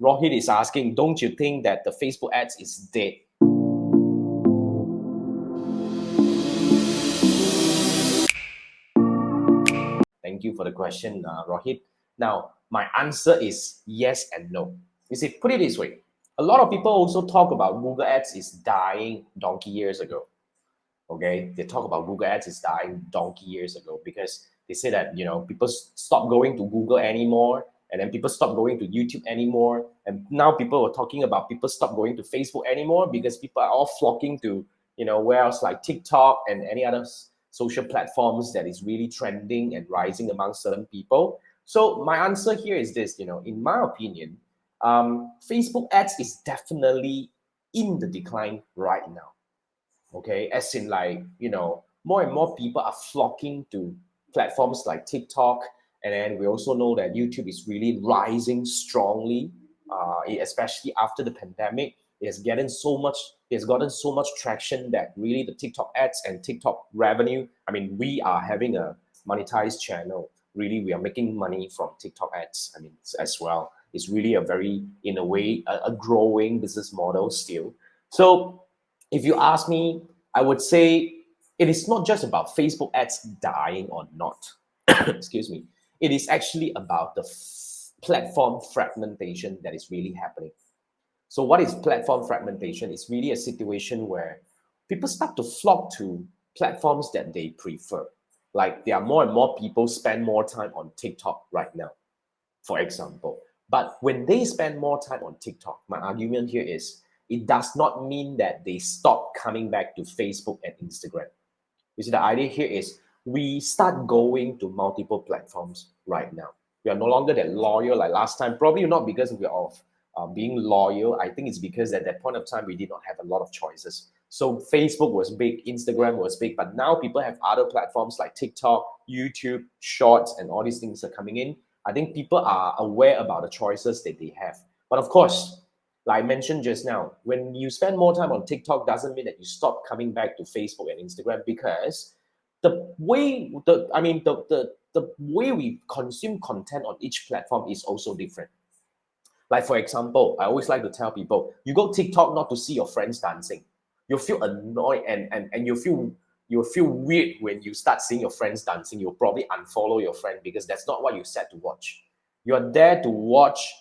Rohit is asking, don't you think that the Facebook ads is dead? Thank you for the question, Rohit. Now, my answer is yes and no. You see, put it this way. A lot of people also talk about Google Ads is dying donkey years ago. Okay, they talk about Google Ads is dying donkey years ago because they say that people stop going to Google anymore, and then people stop going to YouTube anymore, and now people are talking about people stop going to Facebook anymore because people are all flocking to where else like TikTok and any other social platforms that is really trending and rising among certain people. So my answer here is this: in my opinion, Facebook ads is definitely in the decline right now. Okay, as in like more and more people are flocking to platforms like TikTok, and then we also know that YouTube is really rising strongly, especially after the pandemic. It has gotten so much traction that really the TikTok ads and TikTok revenue, I mean, we are having a monetized channel. Really, we are making money from TikTok ads, I mean, as well. It's really a very, in a way, a growing business model still. So if you ask me, I would say it is not just about Facebook ads dying or not. Excuse me. It is actually about the platform fragmentation that is really happening. So, what is platform fragmentation? It's really a situation where people start to flock to platforms that they prefer. Like there are more and more people spend more time on TikTok right now, for example. But when they spend more time on TikTok, my argument here is it does not mean that they stop coming back to Facebook and Instagram. You see, the idea here is we start going to multiple platforms right now. We are no longer that loyal like last time. Probably not because we are of being loyal. I think it's because at that point of time we did not have a lot of choices. So Facebook was big, Instagram was big, but now people have other platforms like TikTok, YouTube, Shorts, and all these things are coming in. I think people are aware about the choices that they have. But of course, like I mentioned just now, when you spend more time on TikTok doesn't mean that you stop coming back to Facebook and Instagram because the way we consume content on each platform is also different. Like for example, I always like to tell people, you go TikTok not to see your friends dancing. You'll feel annoyed and you'll feel weird when you start seeing your friends dancing. You'll probably unfollow your friend because that's not what you set to watch. You're there to watch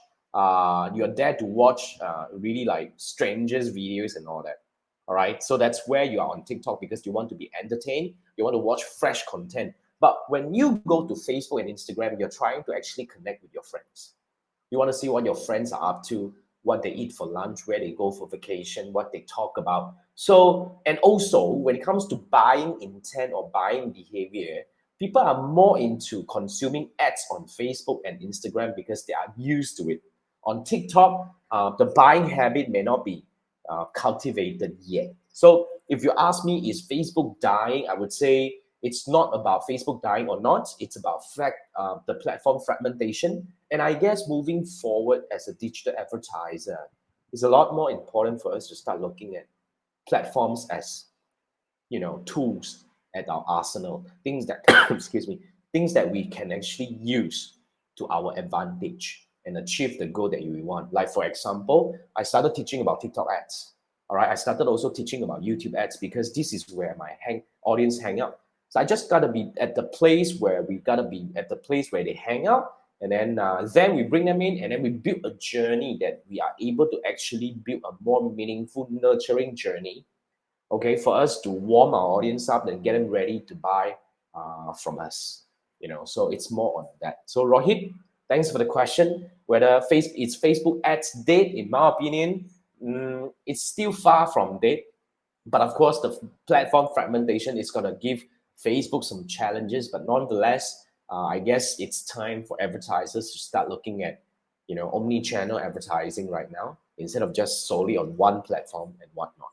really like strangers videos and all that. All right. So that's where you are on TikTok because you want to be entertained. You want to watch fresh content. But when you go to Facebook and Instagram, you're trying to actually connect with your friends. You want to see what your friends are up to, what they eat for lunch, where they go for vacation, what they talk about. So, and also when it comes to buying intent or buying behavior, people are more into consuming ads on Facebook and Instagram because they are used to it. On TikTok, the buying habit may not be cultivated yet. So, if you ask me, is Facebook dying? I would say it's not about Facebook dying or not. It's about the platform fragmentation. And I guess moving forward as a digital advertiser, it's a lot more important for us to start looking at platforms as tools at our arsenal, things that excuse me, things that we can actually use to our advantage and achieve the goal that we want. Like for example, I started teaching about TikTok ads. All right, I started also teaching about YouTube ads because this is where my audience hang out. So I just gotta be at the place where they hang out, and then we bring them in, and then we build a journey that we are able to actually build a more meaningful, nurturing journey. Okay, for us to warm our audience up and get them ready to buy from us. So it's more on that. So Rohit, thanks for the question. Whether it's Facebook ads dead, in my opinion, it's still far from dead. But of course, the platform fragmentation is going to give Facebook some challenges. But nonetheless, I guess it's time for advertisers to start looking at, omni-channel advertising right now instead of just solely on one platform and whatnot.